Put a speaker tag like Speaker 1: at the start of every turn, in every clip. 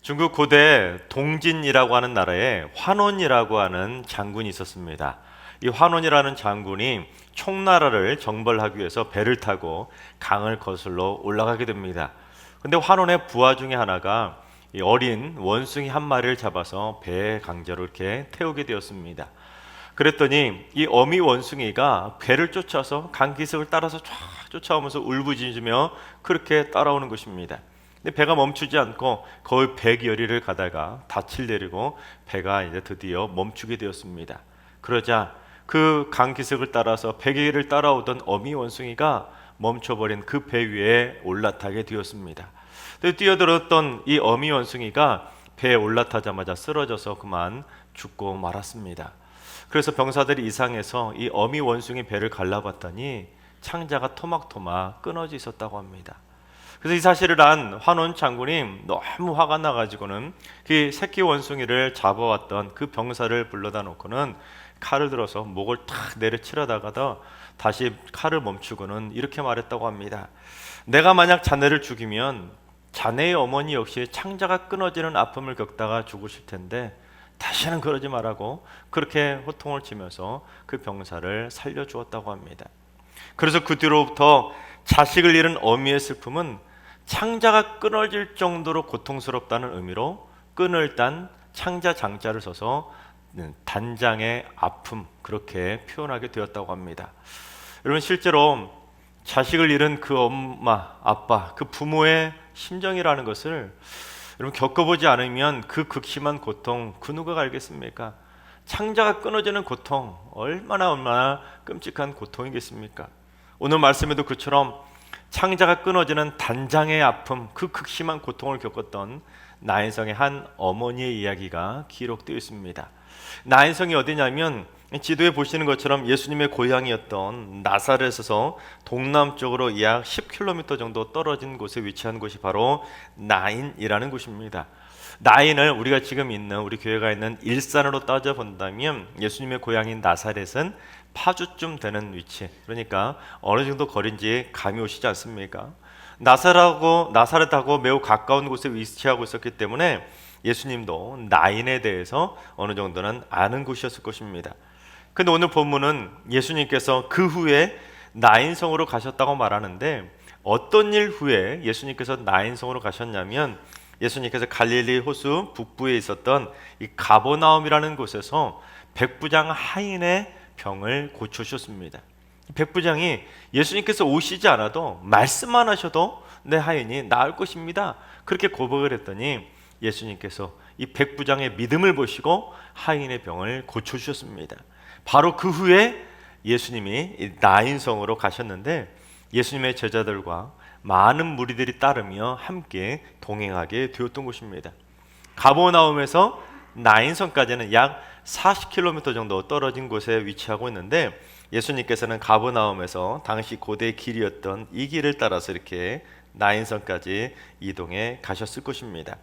Speaker 1: 중국 고대 동진이라고 하는 나라에 환원이라고 하는 장군이 있었습니다. 이 환원이라는 장군이 총나라를 정벌하기 위해서 배를 타고 강을 거슬러 올라가게 됩니다. 근데 환원의 부하 중에 하나가 이 어린 원숭이 한 마리를 잡아서 배에 강제로 이렇게 태우게 되었습니다. 그랬더니 이 어미 원숭이가 배를 쫓아서 강기슭을 따라서 쫙 쫓아오면서 울부짖으며 그렇게 따라오는 것입니다. 근데 배가 멈추지 않고 거의 100여리를 가다가 닻을 내리고 배가 이제 드디어 멈추게 되었습니다. 그러자 그 강기슭을 따라서 100여리를 따라오던 어미 원숭이가 멈춰버린 그 배 위에 올라타게 되었습니다. 뛰어들었던 이 어미 원숭이가 배에 올라타자마자 쓰러져서 그만 죽고 말았습니다. 그래서 병사들이 이상해서 이 어미 원숭이 배를 갈라봤더니 창자가 토막토막 끊어져 있었다고 합니다. 그래서 이 사실을 안 환원 장군이 너무 화가 나가지고는 그 새끼 원숭이를 잡아왔던 그 병사를 불러다 놓고는 칼을 들어서 목을 탁 내려치려다가도 다시 칼을 멈추고는 이렇게 말했다고 합니다. 내가 만약 자네를 죽이면 자네의 어머니 역시 창자가 끊어지는 아픔을 겪다가 죽으실 텐데 다시는 그러지 말라고 그렇게 호통을 치면서 그 병사를 살려주었다고 합니다. 그래서 그 뒤로부터 자식을 잃은 어미의 슬픔은 창자가 끊어질 정도로 고통스럽다는 의미로 끈을 딴 창자 장자를 써서 단장의 아픔 그렇게 표현하게 되었다고 합니다. 여러분 실제로 자식을 잃은 그 엄마, 아빠, 그 부모의 심정이라는 것을 여러분 겪어보지 않으면 그 극심한 고통 그 누가 알겠습니까? 창자가 끊어지는 고통 얼마나 끔찍한 고통이겠습니까? 오늘 말씀에도 그처럼 창자가 끊어지는 단장의 아픔 그 극심한 고통을 겪었던 나인성의 한 어머니의 이야기가 기록되어 있습니다. 나인성이 어디냐면 지도에 보시는 것처럼 예수님의 고향이었던 나사렛에서 동남쪽으로 약 10km 정도 떨어진 곳에 위치한 곳이 바로 나인이라는 곳입니다. 나인을 우리가 지금 있는 우리 교회가 있는 일산으로 따져 본다면 예수님의 고향인 나사렛은 파주쯤 되는 위치, 그러니까 어느 정도 거리인지 감이 오시지 않습니까? 나사렛하고 매우 가까운 곳에 위치하고 있었기 때문에 예수님도 나인에 대해서 어느 정도는 아는 곳이었을 것입니다. 근데 오늘 본문은 예수님께서 그 후에 나인성으로 가셨다고 말하는데 어떤 일 후에 예수님께서 나인성으로 가셨냐면 예수님께서 갈릴리 호수 북부에 있었던 이 가버나움이라는 곳에서 백부장 하인의 병을 고쳐주셨습니다. 백부장이 예수님께서 오시지 않아도 말씀만 하셔도 내 하인이 나을 것입니다 그렇게 고백을 했더니 예수님께서 이 백부장의 믿음을 보시고 하인의 병을 고쳐주셨습니다. 바로 그 후에 예수님이 나인성으로 가셨는데 예수님의 제자들과 많은 무리들이 따르며 함께 동행하게 되었던 곳입니다. 가버나움에서 나인성까지는 약 40km 정도 떨어진 곳에 위치하고 있는데 예수님께서는 가버나움에서 당시 고대 길이었던 이 길을 따라서 이렇게 나인성까지 이동해 가셨을 것입니다.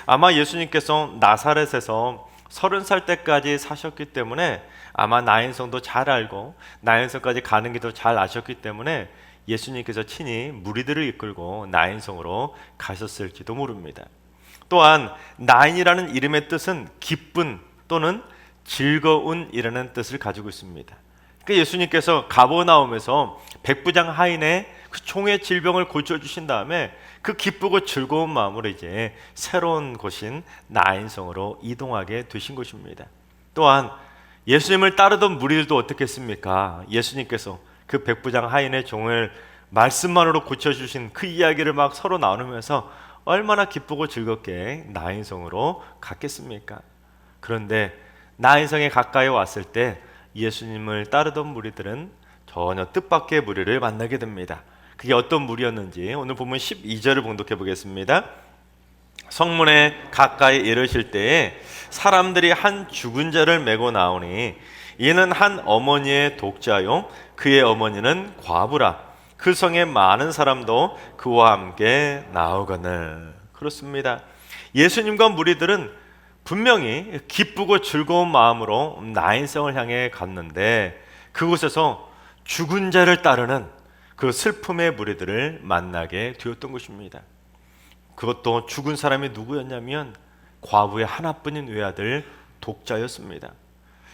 Speaker 1: 아마 예수님께서 나사렛에서 30살 때까지 사셨기 때문에 아마 나인성도 잘 알고 나인성까지 가는 길도 잘 아셨기 때문에 예수님께서 친히 무리들을 이끌고 나인성으로 가셨을지도 모릅니다. 또한 나인이라는 이름의 뜻은 기쁜 또는 즐거운이라는 뜻을 가지고 있습니다. 그러니까 예수님께서 가버나움에서 백부장 하인의 그 총의 질병을 고쳐주신 다음에 그 기쁘고 즐거운 마음으로 이제 새로운 곳인 나인성으로 이동하게 되신 것입니다. 또한 예수님을 따르던 무리들도 어떻게 했습니까? 예수님께서 그 백부장 하인의 종을 말씀만으로 고쳐주신 그 이야기를 막 서로 나누면서 얼마나 기쁘고 즐겁게 나인성으로 갔겠습니까? 그런데 나인성에 가까이 왔을 때 예수님을 따르던 무리들은 전혀 뜻밖의 무리를 만나게 됩니다. 그게 어떤 무리였는지 오늘 보면 12절을 봉독해 보겠습니다. 성문에 가까이 이르실 때에 사람들이 한 죽은 자를 메고 나오니 이는 한 어머니의 독자요 그의 어머니는 과부라 그 성에 많은 사람도 그와 함께 나오거늘. 그렇습니다. 예수님과 무리들은 분명히 기쁘고 즐거운 마음으로 나인성을 향해 갔는데 그곳에서 죽은 자를 따르는 그 슬픔의 무리들을 만나게 되었던 것입니다. 그것도 죽은 사람이 누구였냐면 과부의 하나뿐인 외아들 독자였습니다.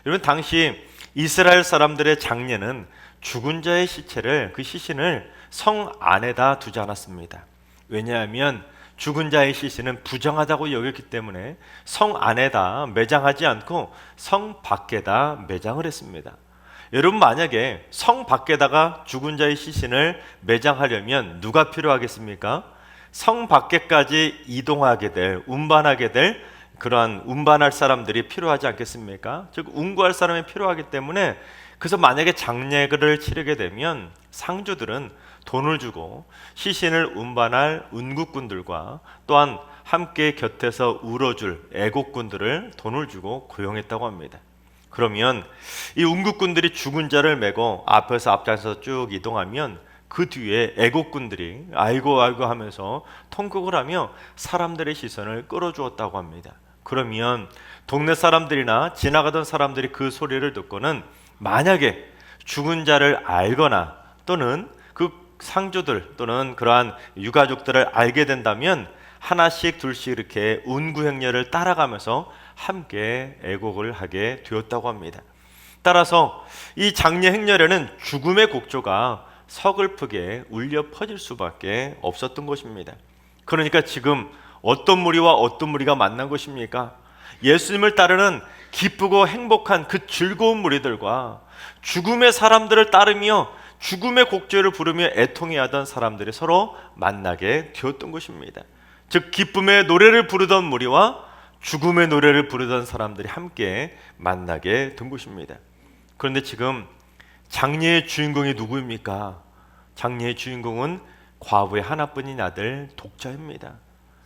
Speaker 1: 여러분, 당시 이스라엘 사람들의 장례는 죽은 자의 시체를, 그 시신을 성 안에다 두지 않았습니다. 왜냐하면 죽은 자의 시신은 부정하다고 여겼기 때문에 성 안에다 매장하지 않고 성 밖에다 매장을 했습니다. 여러분, 만약에 성 밖에다가 죽은 자의 시신을 매장하려면 누가 필요하겠습니까? 성 밖에까지 이동하게 될, 운반하게 될 그러한 운반할 사람들이 필요하지 않겠습니까? 즉 운구할 사람이 필요하기 때문에, 그래서 만약에 장례를 치르게 되면 상주들은 돈을 주고 시신을 운반할 운구꾼들과 또한 함께 곁에서 울어줄 애국꾼들을 돈을 주고 고용했다고 합니다. 그러면 이 운구꾼들이 죽은 자를 메고 앞에서 앞장서서 쭉 이동하면 그 뒤에 애국꾼들이 아이고 아이고 하면서 통곡을 하며 사람들의 시선을 끌어주었다고 합니다. 그러면 동네 사람들이나 지나가던 사람들이 그 소리를 듣고는 만약에 죽은 자를 알거나 또는 그 상주들 또는 그러한 유가족들을 알게 된다면 하나씩 둘씩 이렇게 운구행렬을 따라가면서 함께 애곡을 하게 되었다고 합니다. 따라서 이 장례 행렬에는 죽음의 곡조가 서글프게 울려 퍼질 수밖에 없었던 것입니다. 그러니까 지금 어떤 무리와 어떤 무리가 만난 것입니까? 예수님을 따르는 기쁘고 행복한 그 즐거운 무리들과 죽음의 사람들을 따르며 죽음의 곡조를 부르며 애통해하던 사람들이 서로 만나게 되었던 것입니다. 즉 기쁨의 노래를 부르던 무리와 죽음의 노래를 부르던 사람들이 함께 만나게 된 것입니다. 그런데 지금 장례의 주인공이 누구입니까? 장례의 주인공은 과부의 하나뿐인 아들 독자입니다.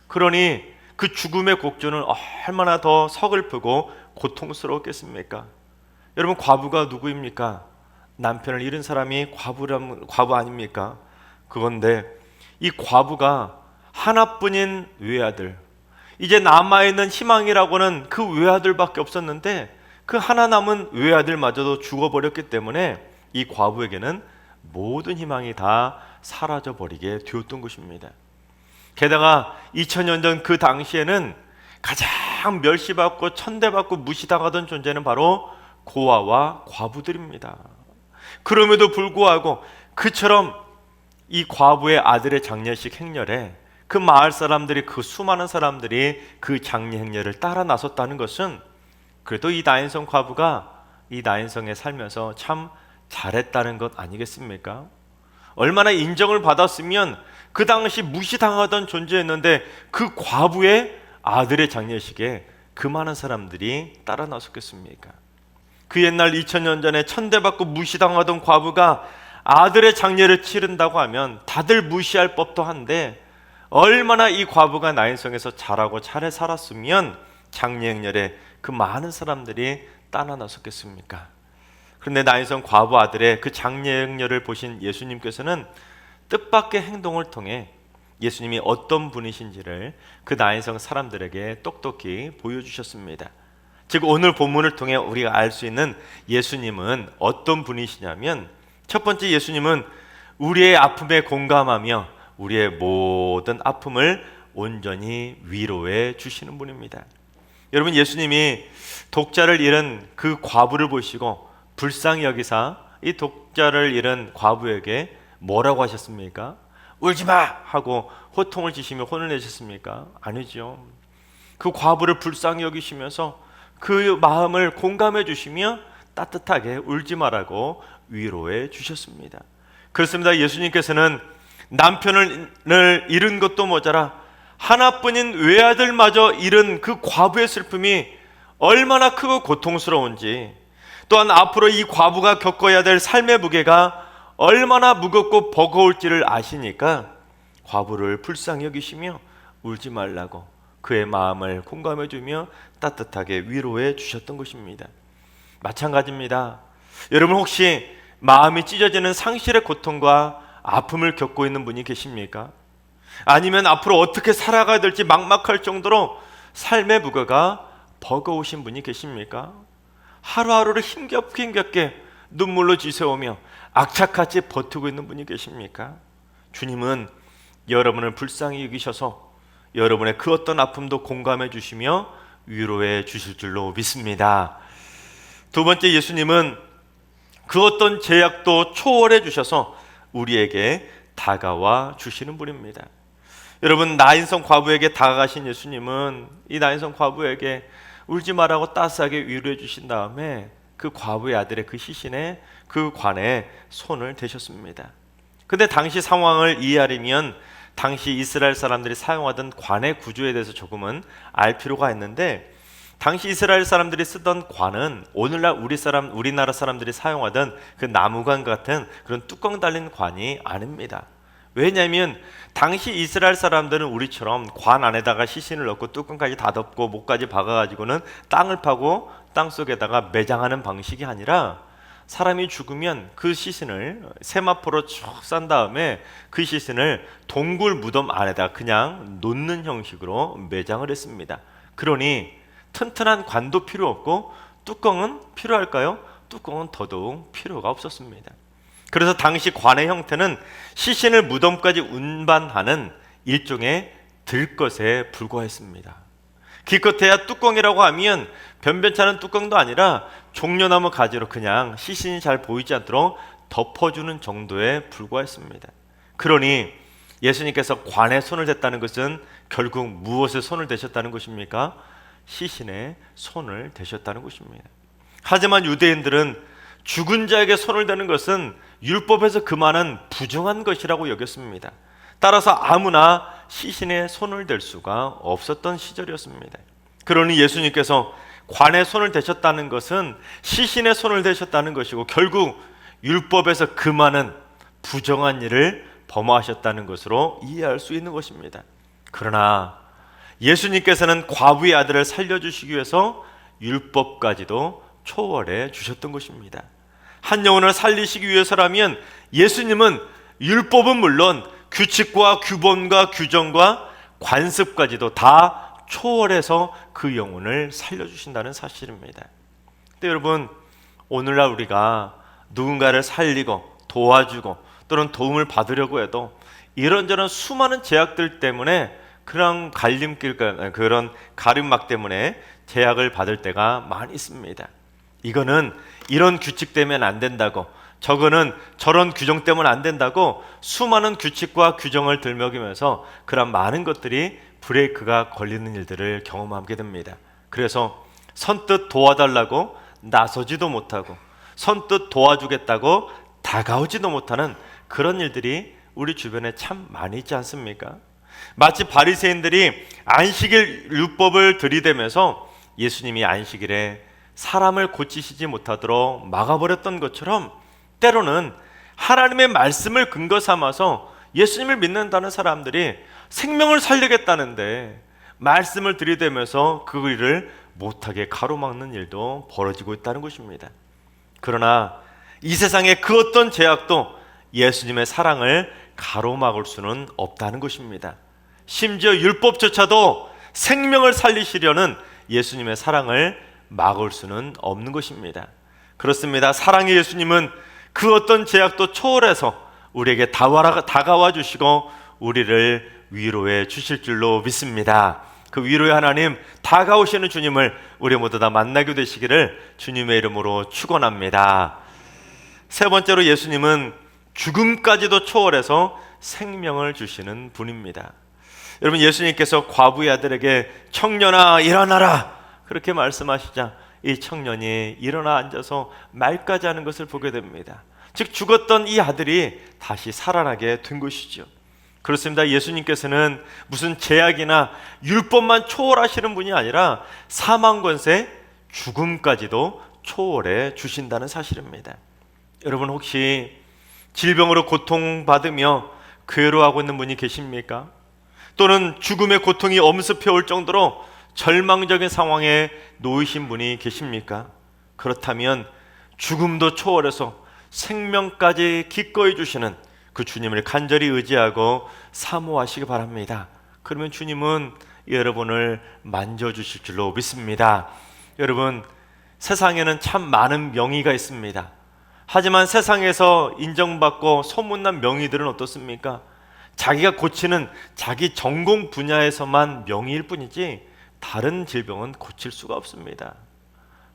Speaker 1: 그러니 그 죽음의 곡조는 얼마나 더 서글프고 고통스러웠겠습니까? 여러분, 과부가 누구입니까? 남편을 잃은 사람이 과부 아닙니까? 그건데 이 과부가 하나뿐인 외아들, 이제 남아있는 희망이라고는 그 외아들밖에 없었는데 그 하나 남은 외아들마저도 죽어버렸기 때문에 이 과부에게는 모든 희망이 다 사라져버리게 되었던 것입니다. 게다가 2000년 전 그 당시에는 가장 멸시받고 천대받고 무시당하던 존재는 바로 고아와 과부들입니다. 그럼에도 불구하고 그처럼 이 과부의 아들의 장례식 행렬에 그 마을 사람들이, 그 수많은 사람들이 그 장례 행렬을 따라 나섰다는 것은 그래도 이 나인성 과부가 이 나인성에 살면서 참 잘했다는 것 아니겠습니까? 얼마나 인정을 받았으면 그 당시 무시당하던 존재였는데 그 과부의 아들의 장례식에 그 많은 사람들이 따라 나섰겠습니까? 그 옛날 2000년 전에 천대받고 무시당하던 과부가 아들의 장례를 치른다고 하면 다들 무시할 법도 한데 얼마나 이 과부가 나인성에서 잘하고 잘해 살았으면 장례 행렬에 그 많은 사람들이 따라 나섰겠습니까? 그런데 나인성 과부 아들의 그 장례 행렬을 보신 예수님께서는 뜻밖의 행동을 통해 예수님이 어떤 분이신지를 그 나인성 사람들에게 똑똑히 보여주셨습니다. 즉 오늘 본문을 통해 우리가 알 수 있는 예수님은 어떤 분이시냐면, 첫 번째, 예수님은 우리의 아픔에 공감하며 우리의 모든 아픔을 온전히 위로해 주시는 분입니다. 여러분, 예수님이 독자를 잃은 그 과부를 보시고 불쌍히 여기사 이 독자를 잃은 과부에게 뭐라고 하셨습니까? 울지마! 하고 호통을 지시며 혼을 내셨습니까? 아니죠. 그 과부를 불쌍히 여기시면서 그 마음을 공감해 주시며 따뜻하게 울지 마라고 위로해 주셨습니다. 그렇습니다. 예수님께서는 남편을 잃은 것도 모자라 하나뿐인 외아들마저 잃은 그 과부의 슬픔이 얼마나 크고 고통스러운지, 또한 앞으로 이 과부가 겪어야 될 삶의 무게가 얼마나 무겁고 버거울지를 아시니까 과부를 불쌍히 여기시며 울지 말라고 그의 마음을 공감해 주며 따뜻하게 위로해 주셨던 것입니다. 마찬가지입니다. 여러분, 혹시 마음이 찢어지는 상실의 고통과 아픔을 겪고 있는 분이 계십니까? 아니면 앞으로 어떻게 살아가야 될지 막막할 정도로 삶의 무게가 버거우신 분이 계십니까? 하루하루를 힘겹게 눈물로 지새우며 악착같이 버티고 있는 분이 계십니까? 주님은 여러분을 불쌍히 여기셔서 여러분의 그 어떤 아픔도 공감해 주시며 위로해 주실 줄로 믿습니다. 두 번째, 예수님은 그 어떤 제약도 초월해 주셔서 우리에게 다가와 주시는 분입니다. 여러분, 나인성 과부에게 다가가신 예수님은 이 나인성 과부에게 울지 말라고 따스하게 위로해 주신 다음에 그 과부의 아들의 그 시신에, 그 관에 손을 대셨습니다. 근데 당시 상황을 이해하려면 당시 이스라엘 사람들이 사용하던 관의 구조에 대해서 조금은 알 필요가 있는데, 당시 이스라엘 사람들이 쓰던 관은 오늘날 우리나라 사람들이 사용하던 그 나무관 같은 그런 뚜껑 달린 관이 아닙니다. 왜냐하면 당시 이스라엘 사람들은 우리처럼 관 안에다가 시신을 넣고 뚜껑까지 다 덮고 목까지 박아가지고는 땅을 파고 땅 속에다가 매장하는 방식이 아니라, 사람이 죽으면 그 시신을 세마포로 쭉 싼 다음에 그 시신을 동굴 무덤 안에다 그냥 놓는 형식으로 매장을 했습니다. 그러니 튼튼한 관도 필요 없고 뚜껑은 필요할까요? 뚜껑은 더더욱 필요가 없었습니다. 그래서 당시 관의 형태는 시신을 무덤까지 운반하는 일종의 들것에 불과했습니다. 기껏해야 뚜껑이라고 하면 변변찮은 뚜껑도 아니라 종려나무 가지로 그냥 시신이 잘 보이지 않도록 덮어주는 정도에 불과했습니다. 그러니 예수님께서 관에 손을 댔다는 것은 결국 무엇에 손을 대셨다는 것입니까? 시신에 손을 대셨다는 것입니다. 하지만 유대인들은 죽은 자에게 손을 대는 것은 율법에서 그만한 부정한 것이라고 여겼습니다. 따라서 아무나 시신에 손을 댈 수가 없었던 시절이었습니다. 그러니 예수님께서 관에 손을 대셨다는 것은 시신에 손을 대셨다는 것이고, 결국 율법에서 그만한 부정한 일을 범하셨다는 것으로 이해할 수 있는 것입니다. 그러나 예수님께서는 과부의 아들을 살려주시기 위해서 율법까지도 초월해 주셨던 것입니다. 한 영혼을 살리시기 위해서라면 예수님은 율법은 물론 규칙과 규범과 규정과 관습까지도 다 초월해서 그 영혼을 살려주신다는 사실입니다. 근데 여러분, 오늘날 우리가 누군가를 살리고 도와주고 또는 도움을 받으려고 해도 이런저런 수많은 제약들 때문에, 그런 그런 가림막 때문에 제약을 받을 때가 많이 있습니다. 이거는 이런 규칙 때문에 안 된다고, 저거는 저런 규정 때문에 안 된다고 수많은 규칙과 규정을 들먹이면서 그런 많은 것들이 브레이크가 걸리는 일들을 경험하게 됩니다. 그래서 선뜻 도와달라고 나서지도 못하고 선뜻 도와주겠다고 다가오지도 못하는 그런 일들이 우리 주변에 참 많이 있지 않습니까? 마치 바리새인들이 안식일 율법을 들이대면서 예수님이 안식일에 사람을 고치시지 못하도록 막아버렸던 것처럼, 때로는 하나님의 말씀을 근거 삼아서 예수님을 믿는다는 사람들이 생명을 살리겠다는데 말씀을 들이대면서 그 일을 못하게 가로막는 일도 벌어지고 있다는 것입니다. 그러나 이 세상의 그 어떤 제약도 예수님의 사랑을 가로막을 수는 없다는 것입니다. 심지어 율법조차도 생명을 살리시려는 예수님의 사랑을 막을 수는 없는 것입니다. 그렇습니다. 사랑의 예수님은 그 어떤 제약도 초월해서 우리에게 다가와 주시고 우리를 위로해 주실 줄로 믿습니다. 그 위로의 하나님, 다가오시는 주님을 우리 모두 다 만나게 되시기를 주님의 이름으로 축원합니다. 세 번째로, 예수님은 죽음까지도 초월해서 생명을 주시는 분입니다. 여러분, 예수님께서 과부의 아들에게 청년아 일어나라 그렇게 말씀하시자 이 청년이 일어나 앉아서 말까지 하는 것을 보게 됩니다. 즉 죽었던 이 아들이 다시 살아나게 된 것이죠. 그렇습니다. 예수님께서는 무슨 제약이나 율법만 초월하시는 분이 아니라 사망 권세, 죽음까지도 초월해 주신다는 사실입니다. 여러분, 혹시 질병으로 고통받으며 괴로워하고 있는 분이 계십니까? 또는 죽음의 고통이 엄습해 올 정도로 절망적인 상황에 놓이신 분이 계십니까? 그렇다면 죽음도 초월해서 생명까지 기꺼이 주시는 그 주님을 간절히 의지하고 사모하시기 바랍니다. 그러면 주님은 여러분을 만져주실 줄로 믿습니다. 여러분, 세상에는 참 많은 명의가 있습니다. 하지만 세상에서 인정받고 소문난 명의들은 어떻습니까? 자기가 고치는 자기 전공 분야에서만 명의일 뿐이지 다른 질병은 고칠 수가 없습니다.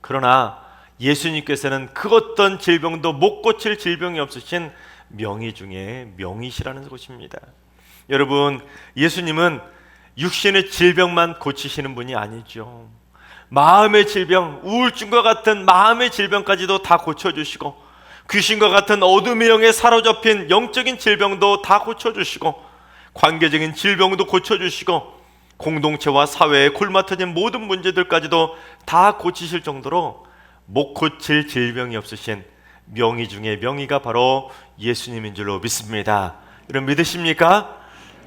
Speaker 1: 그러나 예수님께서는 그 어떤 질병도 못 고칠 질병이 없으신 명의 중에 명의시라는 것입니다. 여러분, 예수님은 육신의 질병만 고치시는 분이 아니죠. 마음의 질병, 우울증과 같은 마음의 질병까지도 다 고쳐주시고, 귀신과 같은 어둠의 영에 사로잡힌 영적인 질병도 다 고쳐주시고, 관계적인 질병도 고쳐주시고, 공동체와 사회에 굴마터진 모든 문제들까지도 다 고치실 정도로 못 고칠 질병이 없으신 명의 중에 명의가 바로 예수님인 줄로 믿습니다. 여러분 믿으십니까?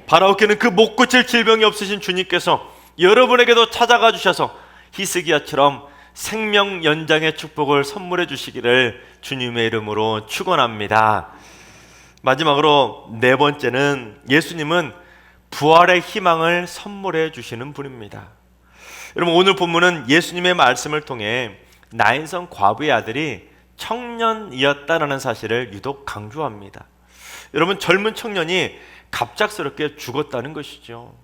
Speaker 1: 바라오께는 그 못 고칠 질병이 없으신 주님께서 여러분에게도 찾아가 주셔서 히스기야처럼 생명 연장의 축복을 선물해 주시기를 주님의 이름으로 축원합니다. 마지막으로 네 번째는 예수님은 부활의 희망을 선물해 주시는 분입니다. 여러분 오늘 본문은 예수님의 말씀을 통해 나인성 과부의 아들이 청년이었다라는 사실을 유독 강조합니다. 여러분 젊은 청년이 갑작스럽게 죽었다는 것이죠.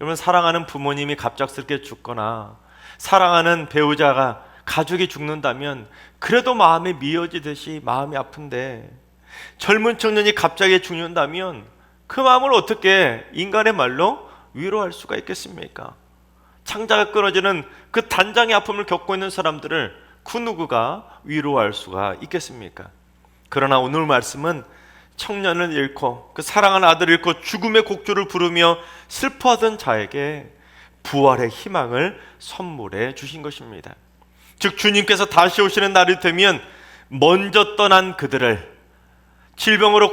Speaker 1: 여러분 사랑하는 부모님이 갑작스럽게 죽거나 사랑하는 배우자가 가족이 죽는다면 그래도 마음이 미어지듯이 마음이 아픈데 젊은 청년이 갑자기 죽는다면 그 마음을 어떻게 인간의 말로 위로할 수가 있겠습니까? 창자가 끊어지는 그 단장의 아픔을 겪고 있는 사람들을 그 누구가 위로할 수가 있겠습니까? 그러나 오늘 말씀은 청년을 잃고 그 사랑하는 아들을 잃고 죽음의 곡조를 부르며 슬퍼하던 자에게 부활의 희망을 선물해 주신 것입니다. 즉 주님께서 다시 오시는 날이 되면 먼저 떠난 그들을 질병으로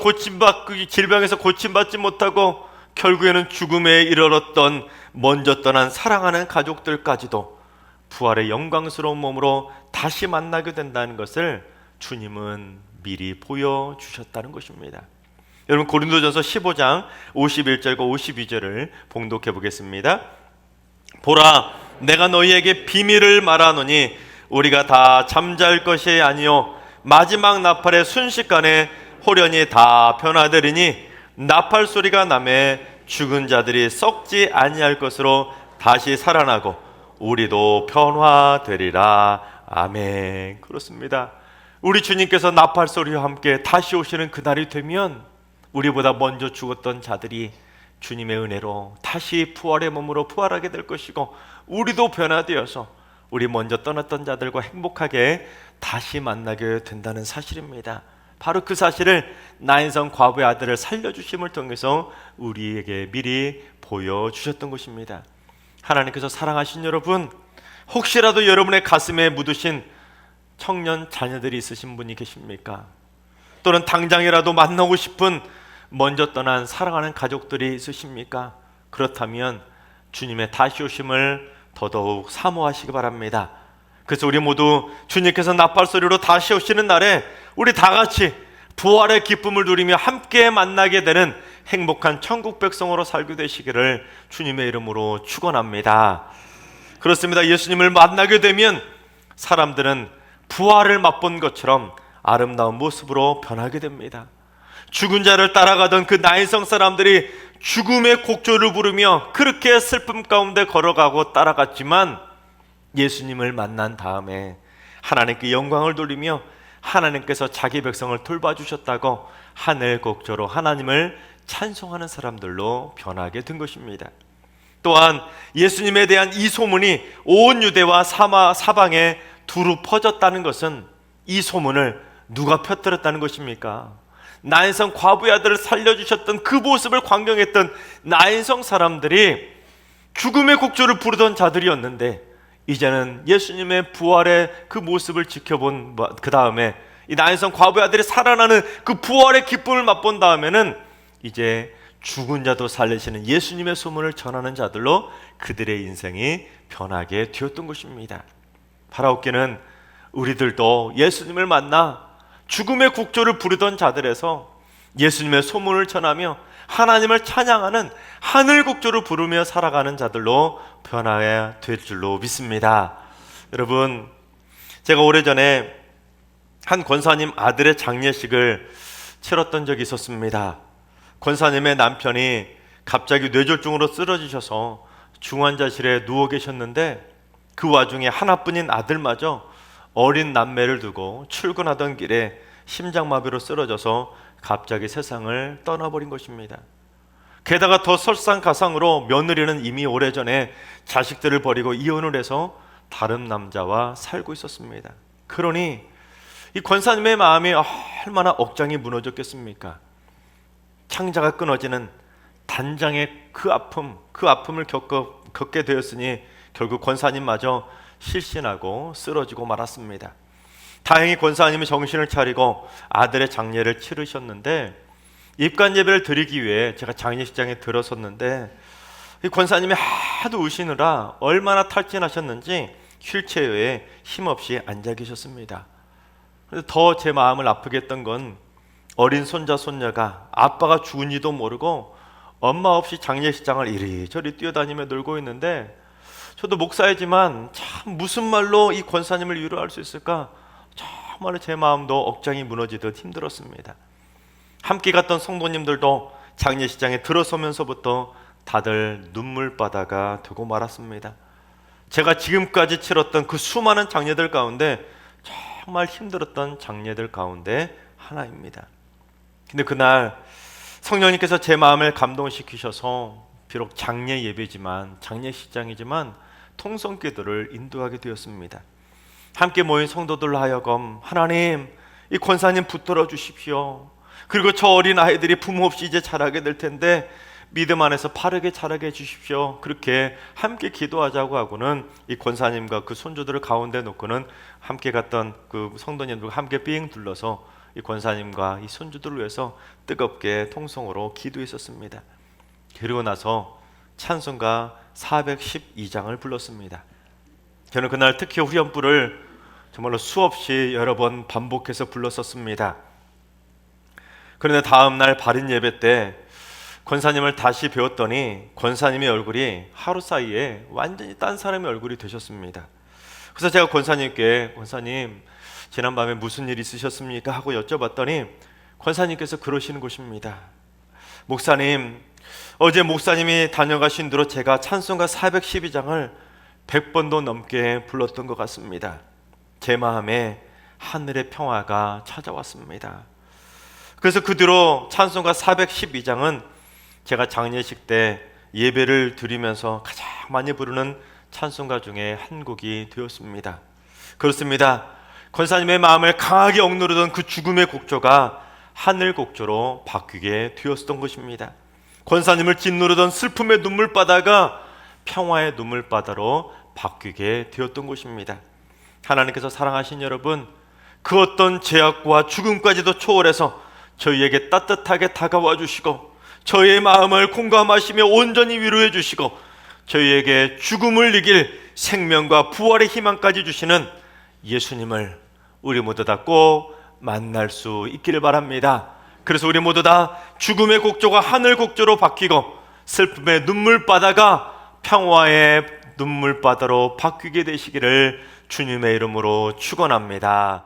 Speaker 1: 질병에서 고침받지 못하고 결국에는 죽음에 이르렀던 먼저 떠난 사랑하는 가족들까지도 부활의 영광스러운 몸으로 다시 만나게 된다는 것을 주님은 미리 보여주셨다는 것입니다. 여러분 고린도전서 15장 51절과 52절을 봉독해 보겠습니다. 보라 내가 너희에게 비밀을 말하노니 우리가 다 잠잘 것이 아니요 마지막 나팔의 순식간에 호련히 다 변화되리니 나팔 소리가 나매 죽은 자들이 썩지 아니할 것으로 다시 살아나고 우리도 변화되리라. 아멘. 그렇습니다. 우리 주님께서 나팔 소리와 함께 다시 오시는 그날이 되면 우리보다 먼저 죽었던 자들이 주님의 은혜로 다시 부활의 몸으로 부활하게 될 것이고 우리도 변화되어서 우리 먼저 떠났던 자들과 행복하게 다시 만나게 된다는 사실입니다. 바로 그 사실을 나인성 과부의 아들을 살려주심을 통해서 우리에게 미리 보여주셨던 것입니다. 하나님께서 사랑하신 여러분, 혹시라도 여러분의 가슴에 묻으신 청년 자녀들이 있으신 분이 계십니까? 또는 당장이라도 만나고 싶은 먼저 떠난 사랑하는 가족들이 있으십니까? 그렇다면 주님의 다시 오심을 더더욱 사모하시기 바랍니다. 그래서 우리 모두 주님께서 나팔 소리로 다시 오시는 날에 우리 다 같이 부활의 기쁨을 누리며 함께 만나게 되는 행복한 천국 백성으로 살게 되시기를 주님의 이름으로 축원합니다. 그렇습니다. 예수님을 만나게 되면 사람들은 부활을 맛본 것처럼 아름다운 모습으로 변하게 됩니다. 죽은 자를 따라가던 그 나인성 사람들이 죽음의 곡조를 부르며 그렇게 슬픔 가운데 걸어가고 따라갔지만 예수님을 만난 다음에 하나님께 영광을 돌리며 하나님께서 자기 백성을 돌봐주셨다고 하늘 곡조로 하나님을 찬송하는 사람들로 변하게 된 것입니다. 또한 예수님에 대한 이 소문이 온 유대와 사방에 두루 퍼졌다는 것은 이 소문을 누가 펴뜨렸다는 것입니까? 나인성 과부의 아들을 살려주셨던 그 모습을 광경했던 나인성 사람들이 죽음의 곡조를 부르던 자들이었는데 이제는 예수님의 부활의 그 모습을 지켜본 그 다음에 이 나인성 과부의 아들이 살아나는 그 부활의 기쁨을 맛본 다음에는 이제 죽은 자도 살리시는 예수님의 소문을 전하는 자들로 그들의 인생이 변하게 되었던 것입니다. 바라옵기는 우리들도 예수님을 만나 죽음의 곡조를 부르던 자들에서 예수님의 소문을 전하며 하나님을 찬양하는 하늘 곡조를 부르며 살아가는 자들로 변화해야 될 줄로 믿습니다. 여러분, 제가 오래전에 한 권사님 아들의 장례식을 치렀던 적이 있었습니다. 권사님의 남편이 갑자기 뇌졸중으로 쓰러지셔서 중환자실에 누워 계셨는데 그 와중에 하나뿐인 아들마저 어린 남매를 두고 출근하던 길에 심장마비로 쓰러져서 갑자기 세상을 떠나버린 것입니다. 게다가 더 설상가상으로 며느리는 이미 오래전에 자식들을 버리고 이혼을 해서 다른 남자와 살고 있었습니다. 그러니 이 권사님의 마음이 얼마나 억장이 무너졌겠습니까? 창자가 끊어지는 단장의 그 아픔을 겪게 되었으니 결국 권사님마저 실신하고 쓰러지고 말았습니다. 다행히 권사님이 정신을 차리고 아들의 장례를 치르셨는데, 입관 예배를 드리기 위해 제가 장례식장에 들어섰는데 이 권사님이 하도 우시느라 얼마나 탈진하셨는지 휠체어에 힘없이 앉아 계셨습니다. 더 제 마음을 아프게 했던 건 어린 손자 손녀가 아빠가 죽은지도 모르고 엄마 없이 장례식장을 이리저리 뛰어다니며 놀고 있는데, 저도 목사이지만 참 무슨 말로 이 권사님을 위로할 수 있을까, 정말로 제 마음도 억장이 무너지듯 힘들었습니다. 함께 갔던 성도님들도 장례식장에 들어서면서부터 다들 눈물바다가 되고 말았습니다. 제가 지금까지 치렀던 그 수많은 장례들 가운데 정말 힘들었던 장례들 가운데 하나입니다. 근데 그날 성령님께서 제 마음을 감동시키셔서 비록 장례 예배지만, 장례식장이지만 통성기도를 인도하게 되었습니다. 함께 모인 성도들로 하여금 하나님, 이 권사님 붙들어 주십시오. 그리고 저 어린 아이들이 부모 없이 이제 자라게 될 텐데 믿음 안에서 바르게 자라게 해주십시오. 그렇게 함께 기도하자고 하고는 이 권사님과 그 손주들을 가운데 놓고는 함께 갔던 그 성도님들과 함께 삥 둘러서 이 권사님과 이 손주들을 위해서 뜨겁게 통성으로 기도했었습니다. 그리고 나서 찬송가 412장을 불렀습니다. 저는 그날 특히 후렴부를 정말로 수없이 여러 번 반복해서 불렀었습니다. 그런데 다음 날 발인 예배 때 권사님을 다시 배웠더니 권사님의 얼굴이 하루 사이에 완전히 딴 사람의 얼굴이 되셨습니다. 그래서 제가 권사님께 권사님 지난밤에 무슨 일 있으셨습니까? 하고 여쭤봤더니 권사님께서 그러시는 것입니다. 목사님, 어제 목사님이 다녀가신 뒤로 제가 찬송가 412장을 100번도 넘게 불렀던 것 같습니다. 제 마음에 하늘의 평화가 찾아왔습니다. 그래서 그 뒤로 찬송가 412장은 제가 장례식 때 예배를 드리면서 가장 많이 부르는 찬송가 중에 한 곡이 되었습니다. 그렇습니다. 권사님의 마음을 강하게 억누르던 그 죽음의 곡조가 하늘 곡조로 바뀌게 되었던 것입니다. 권사님을 짓누르던 슬픔의 눈물바다가 평화의 눈물바다로 바뀌게 되었던 것입니다. 하나님께서 사랑하신 여러분, 그 어떤 제약과 죽음까지도 초월해서 저희에게 따뜻하게 다가와 주시고 저희의 마음을 공감하시며 온전히 위로해 주시고 저희에게 죽음을 이길 생명과 부활의 희망까지 주시는 예수님을 우리 모두 다 꼭 만날 수 있기를 바랍니다. 그래서 우리 모두 다 죽음의 곡조가 하늘 곡조로 바뀌고 슬픔의 눈물바다가 평화의 눈물바다로 바뀌게 되시기를 주님의 이름으로 축원합니다.